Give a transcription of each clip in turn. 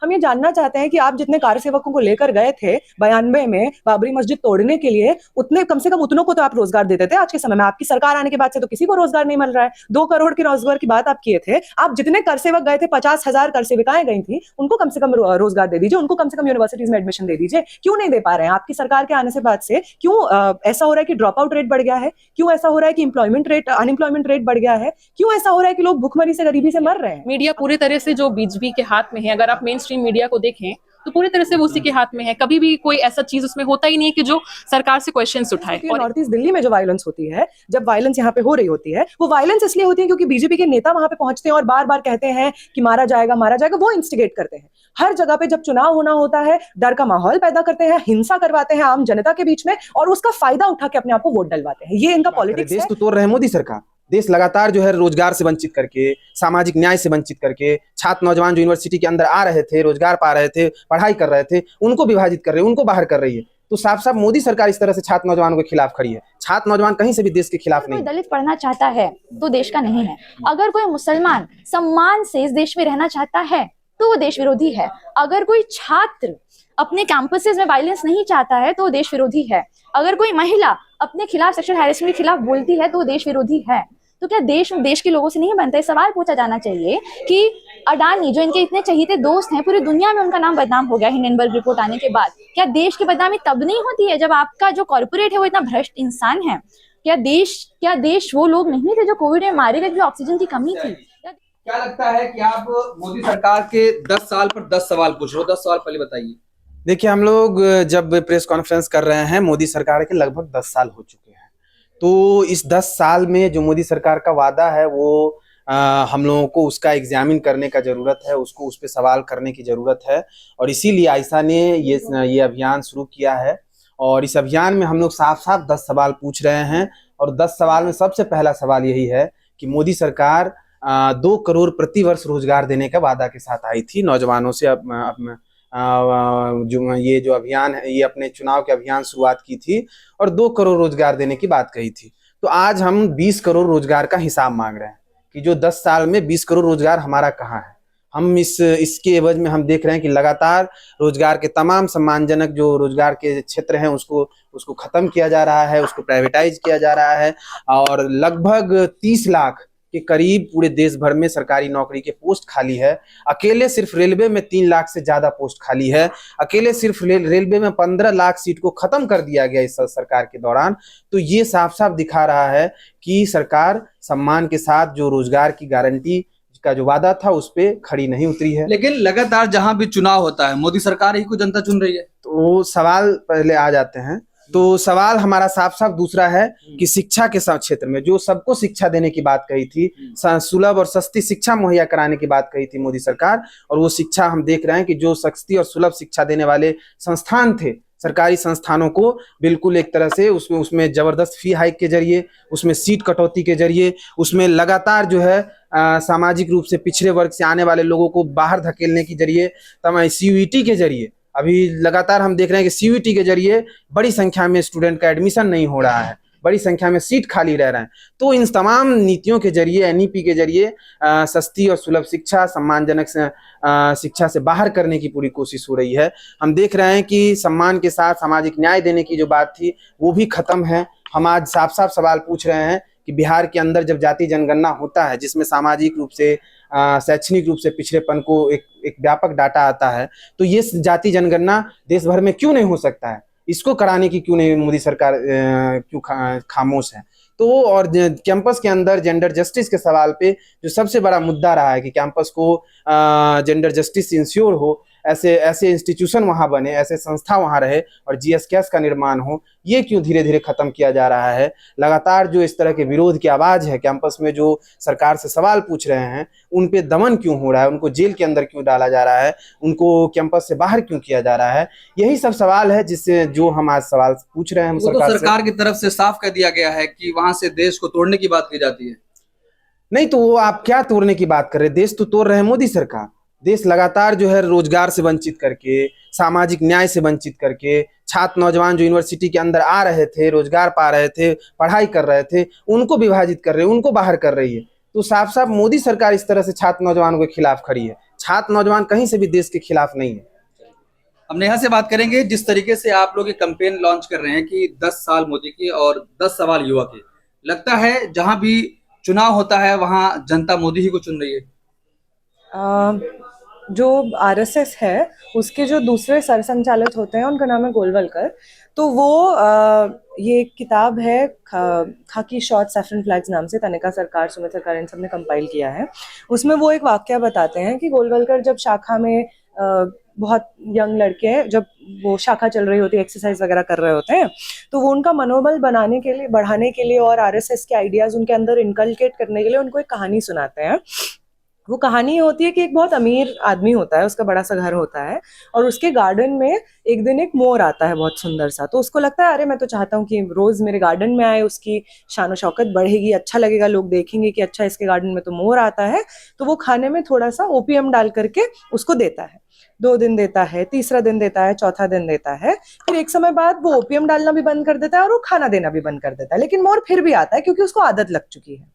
हम ये जानना चाहते हैं कि आप जितने कार्य सेवकों को लेकर गए थे 92 में बाबरी मस्जिद तोड़ने के लिए, उतने कम से कम उतनों को तो आप रोजगार देते थे। आज के समय में आपकी सरकार आने के बाद से तो किसी को रोजगार नहीं मिल रहा है। 2 करोड़ के रोजगार की बात आप किए थे। आप जितने कर सेवक गए थे, 50,000 कर सेविकाएं गई थी, उनको कम से कम रोजगार दे दीजिए, उनको कम से कम यूनिवर्सिटीज में एडमिशन दे दीजिए। क्यों नहीं दे पा रहे हैं? आपकी सरकार के आने से बाद से क्यों ऐसा हो रहा है कि ड्रॉप आउट रेट बढ़ गया है? क्यों ऐसा हो रहा है कि अनएम्प्लॉयमेंट रेट बढ़ गया है? क्यों ऐसा हो रहा है कि लोग भुखमरी से, गरीबी से मर रहे हैं? मीडिया पूरी तरह से जो बीजेपी के हाथ में है, अगर आप मेन स्ट्रीम मीडिया को देखें तो पूरी तरह से वो उसी के हाथ में है। कभी भी कोई ऐसा चीज उसमें होता ही नहीं है कि जो सरकार से क्वेश्चंस उठाए। और नॉर्थ ईस्ट दिल्ली में जो वायलेंस होती है, जब वायलेंस यहाँ पे हो रही होती है, वो वायलेंस इसलिए होती है क्योंकि बीजेपी के नेता वहां पे पहुंचते हैं और बार बार कहते हैं कि मारा जाएगा मारा जाएगा। वो इंस्टिगेट करते हैं। हर जगह पे जब चुनाव होना होता है, डर का माहौल पैदा करते हैं, हिंसा करवाते हैं आम जनता के बीच में, और उसका फायदा उठा के अपने आप को वोट डलवाते हैं। ये इनका पॉलिटिक्स है। देश तो तोड़ रहे हैं मोदी सरकार। देश लगातार जो है रोजगार से वंचित करके, सामाजिक न्याय से वंचित करके, छात्र नौजवान जो यूनिवर्सिटी के अंदर आ रहे थे, रोजगार पा रहे थे, पढ़ाई कर रहे थे, उनको विभाजित कर रही है, उनको बाहर कर रही है। तो साफ साफ मोदी सरकार इस तरह से छात्र नौजवानों के खिलाफ खड़ी है। छात्र नौजवान कहीं से भी देश के खिलाफ नहीं। कोई दलित पढ़ना चाहता है तो देश का नहीं है। अगर कोई मुसलमान सम्मान से इस देश में रहना चाहता है तो वो देश विरोधी है। अगर कोई छात्र अपने कैंपसेस में वायलेंस नहीं चाहता है तो वो देश विरोधी है। अगर कोई महिला अपने खिलाफ सेक्सुअल हैरेसमेंट के खिलाफ बोलती है तो वो देश विरोधी है। तो क्या देश के लोगों से नहीं बनता है? सवाल पूछा जाना चाहिए कि अडानी जो इनके इतने चहीते दोस्त हैं, पूरी दुनिया में उनका नाम बदनाम हो गया हिंडनबर्ग रिपोर्ट आने के बाद, क्या देश की बदनामी तब नहीं होती है जब आपका जो कॉर्पोरेट है वो इतना भ्रष्ट इंसान है? क्या देश वो लोग नहीं थे जो कोविड में मारे गए, जो ऑक्सीजन की कमी थी? क्या लगता है कि आप मोदी सरकार के 10 साल पर 10 सवाल पूछ रहे हो? 10 सवाल पहले बताइए। देखिए, हम लोग जब प्रेस कॉन्फ्रेंस कर रहे हैं, मोदी सरकार के लगभग 10 साल हो चुके हैं। तो इस 10 साल में जो मोदी सरकार का वादा है वो हम लोगों को उसका एग्जामिन करने का जरूरत है, उसको उस पर सवाल करने की जरूरत है। और इसीलिए आयशा ने ये अभियान शुरू किया है। और इस अभियान में हम लोग साफ साफ 10 सवाल पूछ रहे हैं। और 10 सवाल में सबसे पहला सवाल यही है कि मोदी सरकार 2 करोड़ प्रति वर्ष रोजगार देने का वादा के साथ आई थी नौजवानों से। जो अभियान है, ये अपने चुनाव के अभियान शुरुआत की थी और 2 करोड़ रोजगार देने की बात कही थी। तो आज हम 20 करोड़ रोजगार का हिसाब मांग रहे हैं कि जो 10 साल में 20 करोड़ रोजगार हमारा कहाँ है। हम इसके एवज में हम देख रहे हैं कि लगातार रोजगार के तमाम सम्मानजनक जो रोजगार के क्षेत्र हैं उसको खत्म किया जा रहा है, उसको प्राइवेटाइज किया जा रहा है। और लगभग 30 लाख के करीब पूरे देश भर में सरकारी नौकरी के पोस्ट खाली है। अकेले सिर्फ रेलवे में 3 लाख से ज्यादा पोस्ट खाली है। अकेले सिर्फ रेलवे में 15 लाख सीट को खत्म कर दिया गया इस सरकार के दौरान। तो ये साफ साफ दिखा रहा है कि सरकार सम्मान के साथ जो रोजगार की गारंटी का जो वादा था उस पे खड़ी नहीं उतरी है। लेकिन लगातार जहां भी चुनाव होता है मोदी सरकार ही को जनता चुन रही है। तो सवाल पहले आ जाते हैं। तो सवाल हमारा साफ साफ दूसरा है कि शिक्षा के क्षेत्र में जो सबको शिक्षा देने की बात कही थी, सुलभ और सस्ती शिक्षा मुहैया कराने की बात कही थी मोदी सरकार, और वो शिक्षा हम देख रहे हैं कि जो सस्ती और सुलभ शिक्षा देने वाले संस्थान थे, सरकारी संस्थानों को बिल्कुल एक तरह से उसमें जबरदस्त फी हाइक के जरिए, उसमें सीट कटौती के जरिए, उसमें लगातार जो है सामाजिक रूप से पिछड़े वर्ग से आने वाले लोगों को बाहर धकेलने के जरिए, CUET के जरिए अभी लगातार हम देख रहे हैं कि CUET के जरिए बड़ी संख्या में स्टूडेंट का एडमिशन नहीं हो रहा है, बड़ी संख्या में सीट खाली रह रहे हैं। तो इन तमाम नीतियों के जरिए, NEP के जरिए सस्ती और सुलभ शिक्षा, सम्मानजनक शिक्षा से बाहर करने की पूरी कोशिश हो रही है। हम देख रहे हैं कि सम्मान के साथ सामाजिक न्याय देने की जो बात थी वो भी खत्म है। हम आज साफ साफ सवाल पूछ रहे हैं कि बिहार के अंदर जब जाति जनगणना होता है, जिसमें सामाजिक रूप से शैक्षणिक रूप से पिछड़ेपन को एक व्यापक डाटा आता है, तो ये जाति जनगणना देश भर में क्यों नहीं हो सकता है? इसको कराने की क्यों नहीं मोदी सरकार क्यों खामोश है? तो और कैंपस के अंदर जेंडर जस्टिस के सवाल पे जो सबसे बड़ा मुद्दा रहा है कि कैंपस को जेंडर जस्टिस इंश्योर हो, ऐसे इंस्टीट्यूशन वहां बने, ऐसे संस्था वहां रहे और GS कैस का निर्माण हो, ये क्यों धीरे धीरे खत्म किया जा रहा है? लगातार जो इस तरह के विरोध की आवाज है, कैंपस में जो सरकार से सवाल पूछ रहे हैं उन पे दमन क्यों हो रहा है? उनको जेल के अंदर क्यों डाला जा रहा है? उनको कैंपस से बाहर क्यों किया जा रहा है? यही सब सवाल है जिससे जो हम आज सवाल पूछ रहे हैं। हम सरकार की तरफ से साफ कर दिया गया है कि वहां से देश को तोड़ने की बात की जाती है। नहीं, तो वो आप क्या तोड़ने की बात कर रहे हैं? देश तो तोड़ रहे हैं मोदी सरकार। देश लगातार जो है रोजगार से वंचित करके, सामाजिक न्याय से वंचित करके, छात्र नौजवान जो यूनिवर्सिटी के अंदर आ रहे थे, रोजगार पा रहे थे, पढ़ाई कर रहे थे, उनको विभाजित कर रही है, उनको बाहर कर रही है। तो साफ साफ मोदी सरकार इस तरह से छात्र नौजवानों के खिलाफ खड़ी है। छात्र नौजवान कहीं से भी देश के खिलाफ नहीं है। हम नेहा से बात करेंगे। जिस तरीके से आप लोग ये कैंपेन लॉन्च कर रहे हैं कि 10 साल मोदी की और 10 सवाल युवा के, लगता है जहां भी चुनाव होता है वहां जनता मोदी ही को चुन रही है। जो आरएसएस है उसके जो दूसरे सरसंचालक होते हैं उनका नाम है गोलवलकर। तो वो ये एक किताब है खाकी शॉर्ट सैफरन फ्लैग्स नाम से, तनिका सरकार, सुमित सरकार, इन सब ने कंपाइल किया है। उसमें वो एक वाकया बताते हैं कि गोलवलकर जब शाखा में बहुत यंग लड़के हैं, जब वो शाखा चल रही होती है, एक्सरसाइज वगैरह कर रहे होते हैं, तो वो उनका मनोबल बढ़ाने के लिए और आरएसएस के आइडियाज उनके अंदर इनकलकेट करने के लिए उनको एक कहानी सुनाते हैं। वो कहानी होती है कि एक बहुत अमीर आदमी होता है, उसका बड़ा सा घर होता है और उसके गार्डन में एक दिन एक मोर आता है बहुत सुंदर सा। तो उसको लगता है अरे मैं तो चाहता हूँ कि रोज मेरे गार्डन में आए, उसकी शान शौकत बढ़ेगी, अच्छा लगेगा, लोग देखेंगे कि अच्छा इसके गार्डन में तो मोर आता है। तो वो खाने में थोड़ा सा ओपीएम डाल करके उसको देता है। 2 दिन देता है, तीसरा दिन देता है, चौथा दिन देता है, फिर एक समय बाद वो ओपीएम डालना भी बंद कर देता है और वो खाना देना भी बंद कर देता है, लेकिन मोर फिर भी आता है क्योंकि उसको आदत लग चुकी है।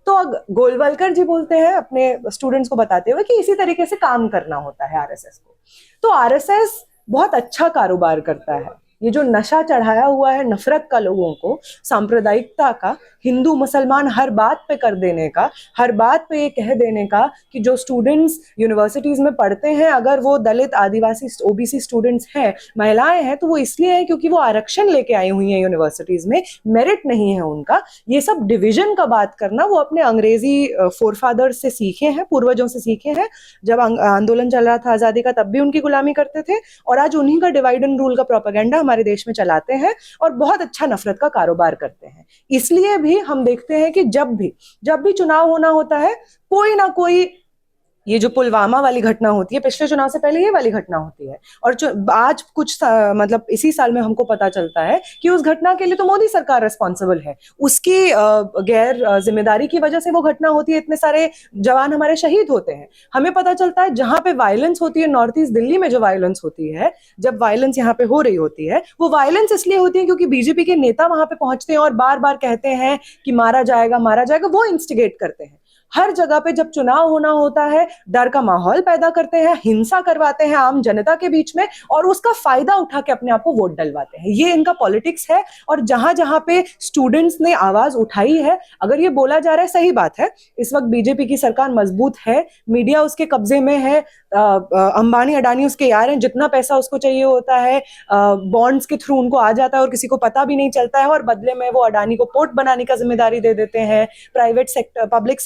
तो गोलवलकर जी बोलते हैं अपने स्टूडेंट्स को बताते हुए कि इसी तरीके से काम करना होता है आरएसएस को। तो आरएसएस बहुत अच्छा कारोबार करता है। ये जो नशा चढ़ाया हुआ है नफरत का लोगों को, सांप्रदायिकता का, हिंदू मुसलमान हर बात पे कर देने का, हर बात पे ये कह देने का कि जो स्टूडेंट्स यूनिवर्सिटीज में पढ़ते हैं अगर वो दलित, आदिवासी, ओबीसी स्टूडेंट्स हैं, महिलाएं हैं, तो वो इसलिए है क्योंकि वो आरक्षण लेके आई हुई हैं यूनिवर्सिटीज में, मेरिट नहीं है उनका। ये सब डिविजन का बात करना वो अपने अंग्रेजी फोरफादर्स से सीखे हैं, पूर्वजों से सीखे हैं। जब आंदोलन चल रहा था आजादी का तब भी उनकी गुलामी करते थे और आज उन्हीं का डिवाइड एंड रूल का प्रोपेगेंडा हमारे देश में चलाते हैं और बहुत अच्छा नफरत का कारोबार करते हैं। इसलिए भी हम देखते हैं कि जब भी चुनाव होना होता है, कोई ना कोई, ये जो पुलवामा वाली घटना होती है, पिछले चुनाव से पहले ये वाली घटना होती है, और आज कुछ मतलब इसी साल में हमको पता चलता है कि उस घटना के लिए तो मोदी सरकार रिस्पॉन्सिबल है। उसकी गैर जिम्मेदारी की वजह से वो घटना होती है, इतने सारे जवान हमारे शहीद होते हैं। हमें पता चलता है जहां पे वायलेंस होती है, नॉर्थ ईस्ट दिल्ली में जो वायलेंस होती है, जब वायलेंस यहाँ पे हो रही होती है, वो वायलेंस इसलिए होती है क्योंकि बीजेपी के नेता वहां पे पहुंचते हैं और बार बार कहते हैं कि मारा जाएगा, वो इंस्टिगेट करते हैं। हर जगह पे जब चुनाव होना होता है डर का माहौल पैदा करते हैं, हिंसा करवाते हैं आम जनता के बीच में और उसका फायदा उठा के अपने आप को वोट डलवाते हैं। ये इनका पॉलिटिक्स है। और जहां जहां पे स्टूडेंट्स ने आवाज उठाई है, अगर ये बोला जा रहा है, सही बात है, इस वक्त बीजेपी की सरकार मजबूत है, मीडिया उसके कब्जे में है, अंबानी अडानी उसके यार हैं, जितना पैसा उसको चाहिए होता है बॉन्ड्स के थ्रू उनको आ जाता है और किसी को पता भी नहीं चलता है, और बदले में वो अडानी को पोर्ट बनाने का जिम्मेदारी दे देते हैं। प्राइवेट सेक्टर, पब्लिक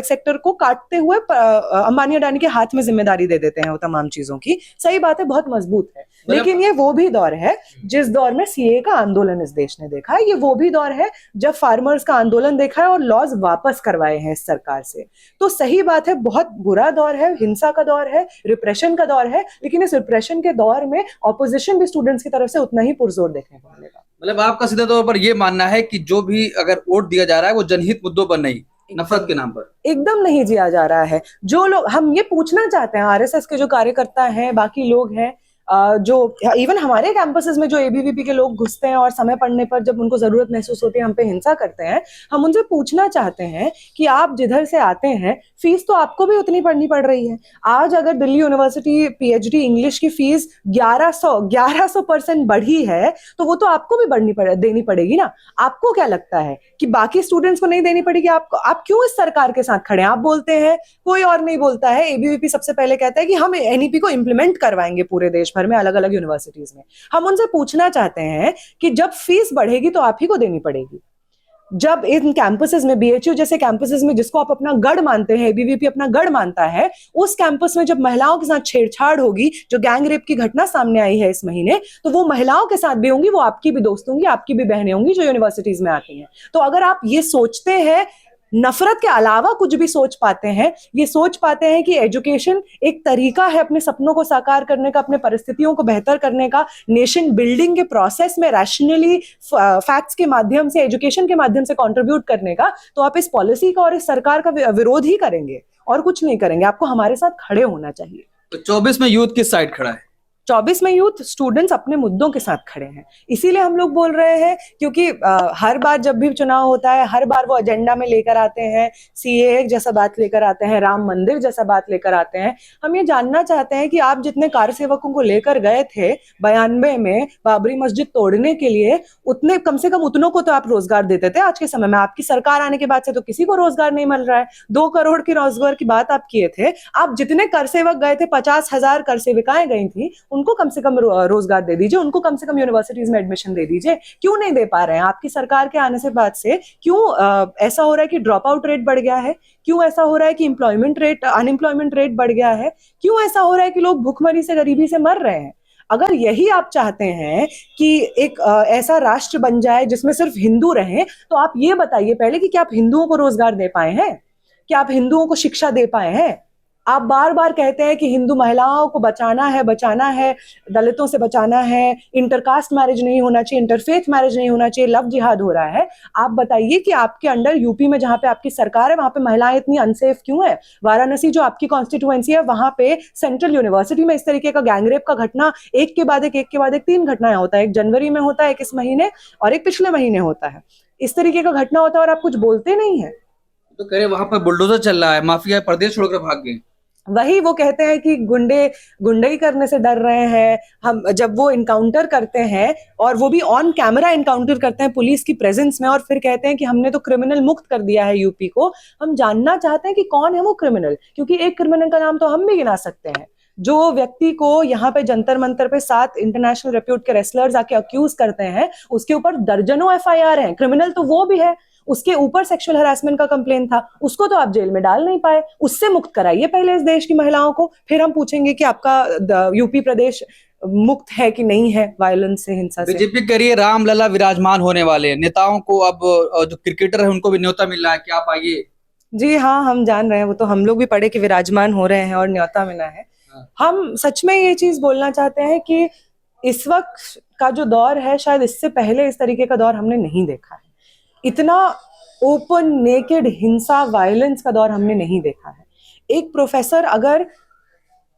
सेक्टर को काटते हुए अंबानी अडानी के हाथ में जिम्मेदारी दे देते हैं वो तमाम चीजों की। सही बात है, बहुत मजबूत है, लेकिन ये वो भी दौर है जिस दौर में सीए का आंदोलन इस देश ने देखा है। ये वो भी दौर है जब फार्मर्स का आंदोलन देखा है और लॉज वापस करवाए हैं इस सरकार से। तो सही बात है, बहुत बुरा दौर है, हिंसा का दौर है, रिप्रेशन का दौर है, लेकिन इस रिप्रेशन के दौर में ऑपोजिशन भी स्टूडेंट्स की तरफ से उतना ही पुरजोर देखने को मिलेगा। मतलब आपका सीधे तौर पर ये मानना है कि जो भी अगर वोट दिया जा रहा है वो जनहित मुद्दों पर नहीं, नफरत के नाम पर एकदम नहीं दिया जा रहा है। जो लोग, हम ये पूछना चाहते हैं, आरएसएस के जो कार्यकर्ता हैं, बाकी लोग हैं, जो इवन हमारे कैंपसेस में जो एबीवीपी के लोग घुसते हैं और समय पड़ने पर जब उनको जरूरत महसूस होती है हम पे हिंसा करते हैं, हम उनसे पूछना चाहते हैं कि आप जिधर से आते हैं फीस तो आपको भी उतनी पढ़नी पड़ रही है। आज अगर दिल्ली यूनिवर्सिटी पीएचडी इंग्लिश की फीस 1100% बढ़ी है तो वो तो आपको भी देनी पड़ेगी ना। आपको क्या लगता है कि बाकी स्टूडेंट्स को नहीं देनी पड़ेगी? आपको, आप क्यों इस सरकार के साथ खड़े हैं? आप बोलते हैं, कोई और नहीं बोलता है। एबीवीपी सबसे पहले कहता है कि हम एनईपी को इंप्लीमेंट करवाएंगे पूरे देश भर में, अलग अलग यूनिवर्सिटीज में। हम उनसे पूछना चाहते हैं कि जब फीस बढ़ेगी तो आप ही को देनी पड़ेगी। जब इन कैंपसेस में, बीएचयू जैसे कैंपसेस में जिसको आप अपना गढ़ मानते हैं, एबीवीपी अपना गढ़ मानता है, उस कैंपस में जब महिलाओं के साथ छेड़छाड़ होगी, जो गैंग रेप की घटना सामने आई है इस महीने, तो वो महिलाओं के साथ भी होंगी, वो आपकी भी दोस्त होंगी, आपकी भी बहनें होंगी जो यूनिवर्सिटीज में आती हैं। तो अगर आप ये सोचते हैं, नफरत के अलावा कुछ भी सोच पाते हैं, ये सोच पाते हैं कि एजुकेशन एक तरीका है अपने सपनों को साकार करने का, अपने परिस्थितियों को बेहतर करने का, नेशन बिल्डिंग के प्रोसेस में रैशनली फैक्ट्स के माध्यम से, एजुकेशन के माध्यम से कंट्रीब्यूट करने का, तो आप इस पॉलिसी का और इस सरकार का विरोध ही करेंगे और कुछ नहीं करेंगे। आपको हमारे साथ खड़े होना चाहिए। तो 24 में यूथ किस साइड खड़ा है? 24 में यूथ स्टूडेंट्स अपने मुद्दों के साथ खड़े हैं, इसीलिए हम लोग बोल रहे हैं, क्योंकि हर बार जब भी चुनाव होता है हर बार वो एजेंडा में लेकर आते हैं, सीएए जैसा बात लेकर आते हैं, राम मंदिर जैसा बात लेकर आते हैं। हम ये जानना चाहते हैं कि आप जितने कार सेवकों को लेकर गए थे 92 में बाबरी मस्जिद तोड़ने के लिए, उतने कम से कम उतनों को तो आप रोजगार देते थे। आज के समय में आपकी सरकार आने के बाद से तो किसी को रोजगार नहीं मिल रहा है। 2 करोड़ की रोजगार की बात आप किए थे। आप जितने कर सेवक गए थे, 50,000 कर सेविकाएं गई थी, उनको कम से कम रोजगार दे दीजिए, उनको कम से कम यूनिवर्सिटीज में एडमिशन दे दीजिए। क्यों नहीं दे पा रहे हैं? आपकी सरकार के आने से बाद से क्यों ऐसा हो रहा है कि ड्रॉप आउट रेट बढ़ गया है? क्यों ऐसा हो रहा है कि अनएम्प्लॉयमेंट रेट बढ़ गया है? क्यों ऐसा हो रहा है कि लोग भूखमरी से, गरीबी से मर रहे हैं? अगर यही आप चाहते हैं कि एक ऐसा राष्ट्र बन जाए जिसमें सिर्फ हिंदू रहें, तो आप ये बताइए पहले कि क्या आप हिंदुओं को रोजगार दे पाए हैं? क्या आप हिंदुओं को शिक्षा दे पाए हैं? आप बार बार कहते हैं कि हिंदू महिलाओं को बचाना है, दलितों से बचाना है, इंटरकास्ट मैरिज नहीं होना चाहिए, इंटरफेथ मैरिज नहीं होना चाहिए, लव जिहाद हो रहा है। आप बताइए कि आपके अंडर यूपी में जहां पे आपकी सरकार है वहां पे महिलाएं इतनी अनसेफ क्यों है? वाराणसी जो आपकी कॉन्स्टिट्यूएंसी है वहां पे सेंट्रल यूनिवर्सिटी में इस तरीके का गैंगरेप का घटना एक के बाद एक 3 घटनाएं होता है। एक जनवरी में होता है, एक इस महीने, और एक पिछले महीने होता है। इस तरीके का घटना होता है और आप कुछ बोलते नहीं है। तो कह रहे वहां पर बुलडोजर चल रहा है, माफिया प्रदेश छोड़कर भाग गए। वही वो कहते हैं कि गुंडई करने से डर रहे हैं। हम जब वो इनकाउंटर करते हैं और वो भी ऑन कैमरा इनकाउंटर करते हैं पुलिस की प्रेजेंस में, और फिर कहते हैं कि हमने तो क्रिमिनल मुक्त कर दिया है यूपी को। हम जानना चाहते हैं कि कौन है वो क्रिमिनल, क्योंकि एक क्रिमिनल का नाम तो हम भी गिना सकते हैं। जो व्यक्ति को यहाँ पे जंतर मंतर पे 7 इंटरनेशनल रेप्यूट के रेसलर्स आके अक्यूज करते हैं, उसके ऊपर दर्जनों एफआईआर हैं। क्रिमिनल तो वो भी है, उसके ऊपर सेक्सुअल हरासमेंट का कंप्लेन था, उसको तो आप जेल में डाल नहीं पाए। उससे मुक्त कराइए पहले इस देश की महिलाओं को, फिर हम पूछेंगे कि आपका यूपी प्रदेश मुक्त है कि नहीं है वायलेंस से, हिंसा से। बीजेपी करिए रामलला विराजमान होने वाले नेताओं को अब जो क्रिकेटर है उनको भी न्योता मिल रहा है कि आप आइए। जी हाँ, हम जान रहे हैं, वो तो हम लोग भी पढ़े कि विराजमान हो रहे हैं और न्योता मिला है। हम सच में ये चीज बोलना चाहते हैं कि इस वक्त का जो दौर है, शायद इससे पहले इस तरीके का दौर हमने नहीं देखा है। इतना ओपन नेकेड हिंसा, वायलेंस का दौर हमने नहीं देखा है। एक प्रोफेसर अगर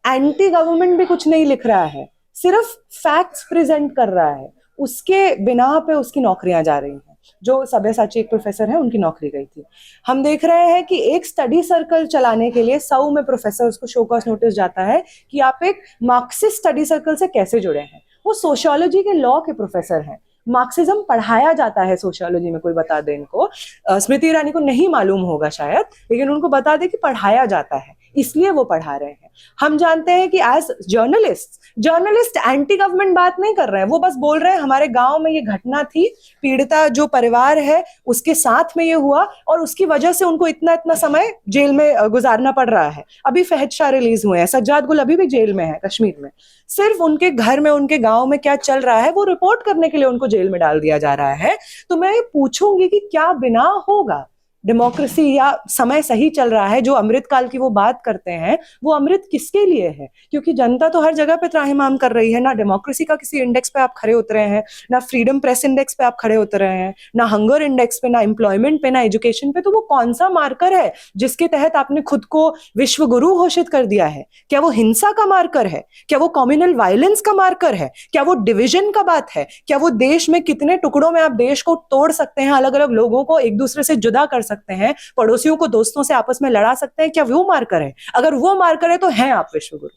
एंटी गवर्नमेंट भी कुछ नहीं लिख रहा है, सिर्फ फैक्ट्स प्रेजेंट कर रहा है, उसके बिना पे उसकी नौकरियां जा रही हैं। जो सब्यसाची एक प्रोफेसर है, उनकी नौकरी गई थी। हम देख रहे हैं कि एक स्टडी सर्कल चलाने के लिए 100 में प्रोफेसर को शो कॉज नोटिस जाता है कि आप एक मार्क्सिस्ट स्टडी सर्कल से कैसे जुड़े हैं। वो सोशियोलॉजी के लॉ के प्रोफेसर हैं। मार्क्सिज्म पढ़ाया जाता है सोशियोलॉजी में, कोई बता दे इनको। स्मृति ईरानी को नहीं मालूम होगा शायद, लेकिन उनको बता दे कि पढ़ाया जाता है, इसलिए वो पढ़ा रहे हैं। हम जानते हैं कि एज जर्नलिस्ट एंटी गवर्नमेंट बात नहीं कर रहे हैं। वो बस बोल रहे हैं हमारे गांव में ये घटना थी, पीड़िता जो परिवार है उसके साथ में ये हुआ और उसकी वजह से उनको इतना समय जेल में गुजारना पड़ रहा है। अभी फहद शाह रिलीज हुए हैं, सज्जाद गुल अभी भी जेल में है कश्मीर में। सिर्फ उनके घर में, उनके गांव में क्या चल रहा है वो रिपोर्ट करने के लिए उनको जेल में डाल दिया जा रहा है। तो मैं पूछूंगी कि क्या बिना होगा डेमोक्रेसी, या समय सही चल रहा है? जो अमृत काल की वो बात करते हैं, वो अमृत किसके लिए है? क्योंकि जनता तो हर जगह पे त्राहिमाम कर रही है। ना डेमोक्रेसी का किसी इंडेक्स पे आप खड़े उतरे हैं, ना फ्रीडम प्रेस इंडेक्स पे आप खड़े उतरे हैं, ना हंगर इंडेक्स पे, ना एम्प्लॉयमेंट पे, ना एजुकेशन पे। तो वो कौन सा मार्कर है जिसके तहत आपने खुद को विश्व गुरु घोषित कर दिया है? क्या वो हिंसा का मार्कर है? क्या वो कम्युनल वायलेंस का मार्कर है? क्या वो डिविजन का बात है? क्या वो देश में कितने टुकड़ों में आप देश को तोड़ सकते हैं, अलग अलग लोगों को एक दूसरे से जुदा कर सकते हैं, पड़ोसियों को दोस्तों से आपस में लड़ा सकते हैं? क्या वो मार्कर है? अगर वो मार्कर है तो हैं आप विश्व गुरु।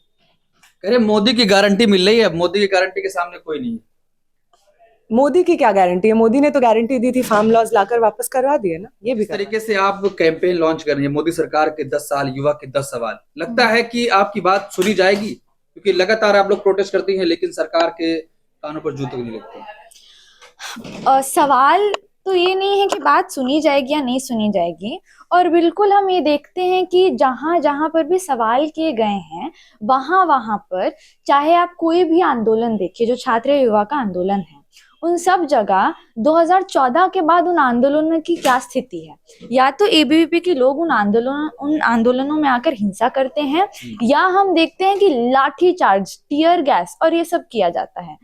कह रहे मोदी की गारंटी मिल रही है, मोदी की गारंटी के सामने कोई नहीं है। मोदी की क्या गारंटी है? मोदी ने तो गारंटी दी थी, फार्म लॉज लाकर वापस करवा दिए ना। ये भी इस तरीके से आप कैंपेन लॉन्च कर रही है, मोदी सरकार के 10 साल, युवा के 10 सवाल। लगता है कि आपकी बात सुनी जाएगी? क्योंकि लगातार आप लोग प्रोटेस्ट करती हैं लेकिन सरकार के कानों पर जूते नहीं लगते। सवाल तो ये नहीं है कि बात सुनी जाएगी या नहीं सुनी जाएगी, और बिल्कुल हम ये देखते हैं कि जहां जहां पर भी सवाल किए गए हैं वहां वहां पर, चाहे आप कोई भी आंदोलन देखिए, जो छात्र युवा का आंदोलन है, उन सब जगह 2014 के बाद उन आंदोलनों की क्या स्थिति है? या तो एबीवीपी के लोग उन आंदोलनों में आकर हिंसा करते हैं, या हम देखते हैं कि लाठी चार्ज, टीयर गैस और ये सब किया जाता है।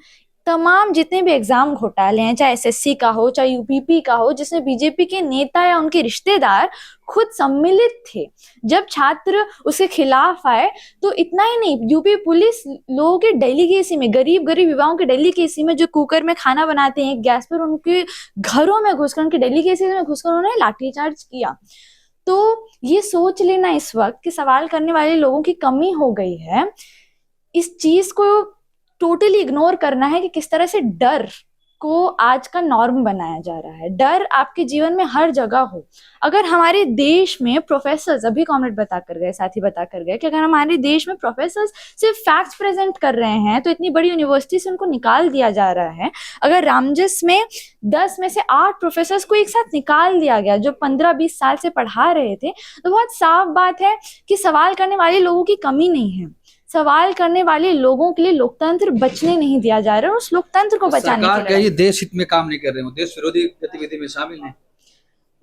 तमाम जितने भी एग्जाम घोटाले हैं, चाहे एसएससी का हो, चाहे यूपीपी का हो, जिसमें बीजेपी के नेता या उनके रिश्तेदार खुद सम्मिलित थे, जब छात्र उसके खिलाफ आए तो इतना ही नहीं, यूपी पुलिस लोगों के डेलीगेसी में, गरीब गरीब युवाओं के डेलीगेसी में जो कुकर में खाना बनाते हैं गैस पर, उनके घरों में घुसकर, उनके डेलीगेसी में घुसकर उन्होंने लाठीचार्ज किया। तो ये सोच लेना इस वक्त कि सवाल करने वाले लोगों की कमी हो गई है, इस चीज को टोटली इग्नोर करना है कि किस तरह से डर को आज का नॉर्म बनाया जा रहा है। डर आपके जीवन में हर जगह हो। अगर हमारे देश में प्रोफेसर्स, अभी कॉमरेड बता कर गए, साथी बता कर गए कि अगर हमारे देश में प्रोफेसर्स सिर्फ फैक्ट्स प्रेजेंट कर रहे हैं तो इतनी बड़ी यूनिवर्सिटी से उनको निकाल दिया जा रहा है। अगर रामजस में 10 में से 8 प्रोफेसर्स को एक साथ निकाल दिया गया जो 15-20 साल से पढ़ा रहे थे, तो बहुत साफ बात है कि सवाल करने वाले लोगों की कमी नहीं है। सवाल करने वाले लोगों के लिए लोकतंत्र बचने नहीं दिया जा रहा है, उस लोकतंत्र को बचाने सरकार के लिए ये देश हित में काम नहीं कर रहे हो, देश विरोधी गतिविधि में शामिल हैं।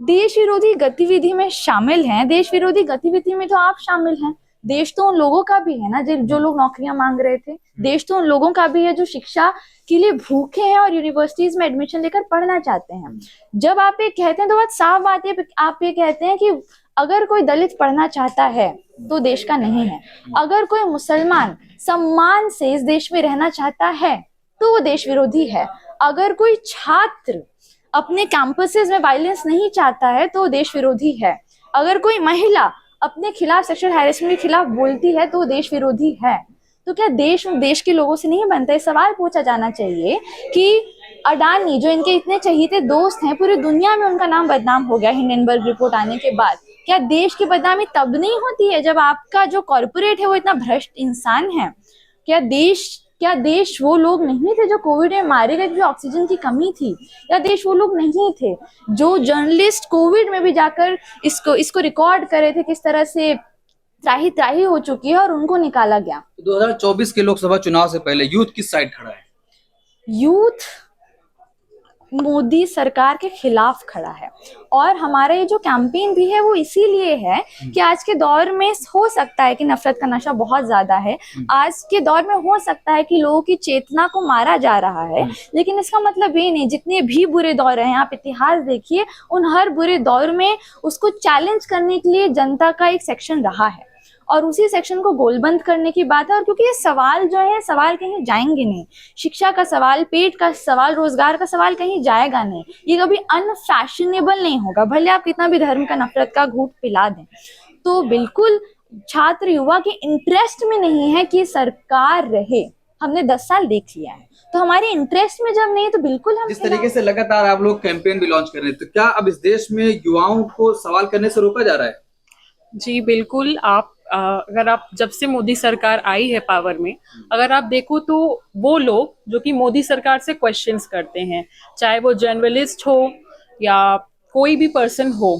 देश विरोधी गतिविधि में शामिल हैं। देश विरोधी गतिविधि में तो आप शामिल हैं। देश तो उन लोगों का भी है ना जो लोग नौकरियां मांग रहे थे। देश तो उन लोगों का भी है जो शिक्षा के लिए भूखे हैं और यूनिवर्सिटीज में एडमिशन लेकर पढ़ना चाहते हैं। जब आप ये कहते हैं तो बहुत साफ बात है, आप ये कहते हैं कि अगर कोई दलित पढ़ना चाहता है तो देश का नहीं है, अगर कोई मुसलमान सम्मान से इस देश में रहना चाहता है तो वो देश विरोधी है, अगर कोई छात्र अपने कैंपसेस में वायलेंस नहीं चाहता है तो वो देश विरोधी है, अगर कोई महिला अपने खिलाफ सेक्सुअल हैरेसमेंट के खिलाफ बोलती है तो वो देश विरोधी है। तो क्या देश के लोगों से नहीं बनता? सवाल पूछा जाना चाहिए कि अडानी जो इनके इतने चहीते दोस्त हैं, पूरी दुनिया में उनका नाम बदनाम हो गया हिंडनबर्ग रिपोर्ट आने के बाद, क्या देश की बदनामी तब नहीं होती है जब आपका जो कॉर्पोरेट है वो इतना भ्रष्ट इंसान है? क्या देश वो लोग नहीं थे जो कोविड में मारे गए, जो ऑक्सीजन की कमी थी? या देश वो लोग नहीं थे जो जर्नलिस्ट कोविड में भी जाकर इसको रिकॉर्ड करे थे किस तरह से त्राही हो चुकी है और उनको निकाला गया? 2024 के लोकसभा चुनाव से पहले यूथ किस साइड खड़ा है? यूथ मोदी सरकार के खिलाफ खड़ा है और हमारा ये जो कैंपेन भी है वो इसीलिए है कि आज के दौर में हो सकता है कि नफरत का नशा बहुत ज्यादा है, आज के दौर में हो सकता है कि लोगों की चेतना को मारा जा रहा है, लेकिन इसका मतलब ये नहीं, जितने भी बुरे दौर हैं आप इतिहास देखिए, उन हर बुरे दौर में उसको चैलेंज करने के लिए जनता का एक सेक्शन रहा है और उसी सेक्शन को गोलबंद करने की बात है। और क्योंकि ये सवाल जो है सवाल कहीं जाएंगे नहीं, शिक्षा का सवाल, पेट का सवाल, रोजगार का सवाल कहीं जाएगा नहीं, ये कभी अनफैशनेबल नहीं होगा, भले आप कितना भी धर्म का नफरत का घूंट पिला दें। तो बिल्कुल छात्र युवा के इंटरेस्ट में नहीं है कि सरकार रहे, हमने 10 साल देख लिया है, तो हमारे इंटरेस्ट में जब नहीं तो बिल्कुल हम जिस तरीके से लगातार आप लोग कैंपेन भी लॉन्च कर रहे हैं, तो क्या अब इस देश में युवाओं को सवाल करने से रोका जा रहा है? जी बिल्कुल। अगर आप जब से मोदी सरकार आई है पावर में, अगर आप देखो तो वो लोग जो कि मोदी सरकार से क्वेश्चंस करते हैं, चाहे वो जर्नलिस्ट हो या कोई भी पर्सन हो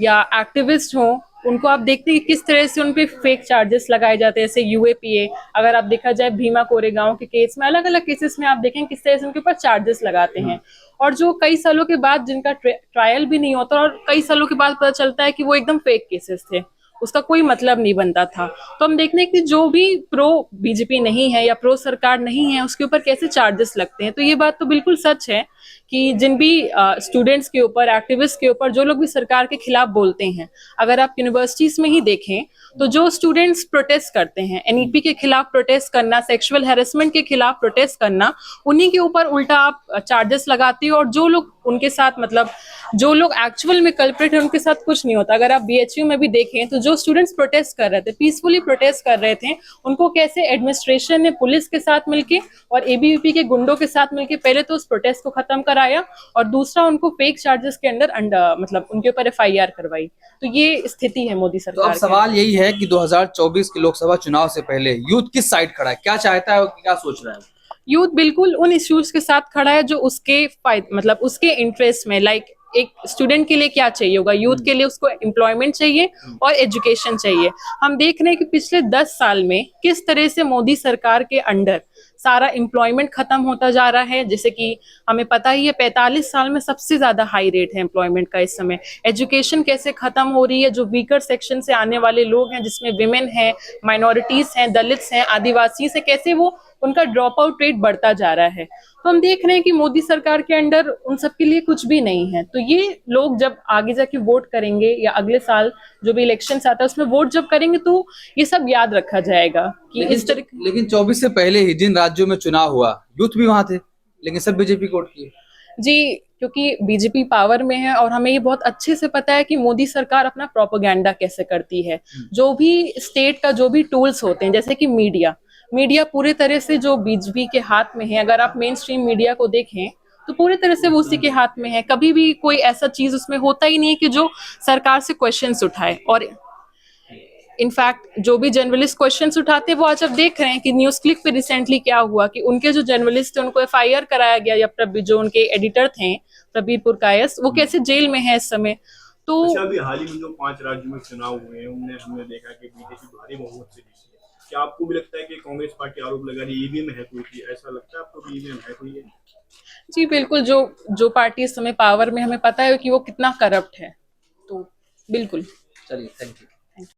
या एक्टिविस्ट हो, उनको आप देखते हैं कि किस तरह से उन पे फेक चार्जेस लगाए जाते हैं, जैसे यूएपीए। अगर आप देखा जाए भीमा कोरेगांव के केस में, अलग अलग केसेस में आप देखें किस तरह से उनके ऊपर चार्जेस लगाते हैं, और जो कई सालों के बाद जिनका ट्रायल भी नहीं होता और कई सालों के बाद पता चलता है कि वो एकदम फेक केसेस थे, उसका कोई मतलब नहीं बनता था। तो हम देखते हैं कि जो भी प्रो बीजेपी नहीं है या प्रो सरकार नहीं है उसके ऊपर कैसे चार्जेस लगते हैं। तो ये बात तो बिल्कुल सच है कि जिन भी स्टूडेंट्स के ऊपर, एक्टिविस्ट के ऊपर, जो लोग भी सरकार के खिलाफ बोलते हैं, अगर आप यूनिवर्सिटीज में ही देखें तो जो स्टूडेंट्स प्रोटेस्ट करते हैं, एनईपी के खिलाफ प्रोटेस्ट करना, सेक्सुअल हैरेसमेंट के खिलाफ प्रोटेस्ट करना, उन्हीं के ऊपर उल्टा आप चार्जेस लगाते हो और जो लोग उनके साथ, मतलब जो लोग एक्चुअल में कल्प्रिट है उनके साथ कुछ नहीं होता। अगर आप बीएचयू में भी देखें तो जो स्टूडेंट्स प्रोटेस्ट कर रहे थे, पीसफुली प्रोटेस्ट कर रहे थे, उनको कैसे एडमिनिस्ट्रेशन ने पुलिस के साथ मिलके और एबीवीपी के गुंडों के साथ मिलके पहले तो उस प्रोटेस्ट को खत्म कराया और दूसरा उनको फेक चार्जेस के अंदर मतलब उनके ऊपर एफआईआर करवाई। तो ये स्थिति है मोदी सरकार। तो अब सवाल यही है कि 2024 के लोकसभा चुनाव से पहले यूथ किस साइड खड़ा है, क्या चाहता है और क्या सोच रहा है? यूथ बिल्कुल उन इश्यूज के साथ खड़ा है जो उसके मतलब उसके इंटरेस्ट में, लाइक एक स्टूडेंट के लिए क्या चाहिए होगा, यूथ के लिए उसको एम्प्लॉयमेंट चाहिए और एजुकेशन चाहिए। हम देख रहे हैं कि पिछले 10 साल में किस तरह से मोदी सरकार के अंडर सारा एम्प्लॉयमेंट खत्म होता जा रहा है। जैसे कि हमें पता ही है 45 साल में सबसे ज्यादा हाई रेट है एम्प्लॉयमेंट का इस समय। एजुकेशन कैसे खत्म हो रही है, जो वीकर सेक्शन से आने वाले लोग हैं जिसमें विमेन हैं, माइनॉरिटीज हैं, दलित्स हैं, आदिवासी से, कैसे वो उनका ड्रॉप आउट रेट बढ़ता जा रहा है। तो हम देख रहे हैं कि मोदी सरकार के अंडर उन सब के लिए कुछ भी नहीं है। तो ये लोग जब आगे जाके वोट करेंगे या अगले साल जो भी इलेक्शंस आता है उसमें वोट जब करेंगे तो ये सब याद रखा जाएगा कि इस तरह। लेकिन 24 से पहले ही जिन राज्यों में चुनाव हुआ यूथ भी वहां थे, लेकिन सब बीजेपी को वोट किए। जी, क्योंकि बीजेपी पावर में है और हमें ये बहुत अच्छे से पता है कि मोदी सरकार अपना प्रोपेगेंडा कैसे करती है। जो भी स्टेट का जो भी टूल्स होते हैं, जैसे कि मीडिया पूरे तरह से जो बीजेपी के हाथ में है। अगर आप मेन स्ट्रीम मीडिया को देखें तो पूरी तरह से वो उसी के हाथ में है। कभी भी कोई ऐसा चीज उसमें होता ही नहीं है कि जो सरकार से क्वेश्चंस उठाए। और इनफैक्ट जो भी जर्नलिस्ट क्वेश्चंस उठाते हैं वो आज आप देख रहे हैं कि न्यूज क्लिक पे रिसेंटली क्या हुआ कि उनके जो जर्नलिस्ट थे उनको एफआईआर कराया गया, या जो उनके एडिटर थे प्रबीर पुरकायस, वो कैसे जेल में है इस समय। तो अच्छा, अभी हाल ही में जो 5 राज्यों में चुनाव हुए हैं उनमें हमने देखा कि बीजेपी भारी बहुमत से जीती है। क्या आपको भी लगता है कि कांग्रेस पार्टी आरोप लगा रही है ईवीएम है कोई की, ऐसा लगता है आपको कि ईवीएम है कोई है? जी बिल्कुल, जो पार्टी इस समय पावर में, हमें पता है कि वो कितना करप्ट है। तो बिल्कुल। चलिए, थैंक यू।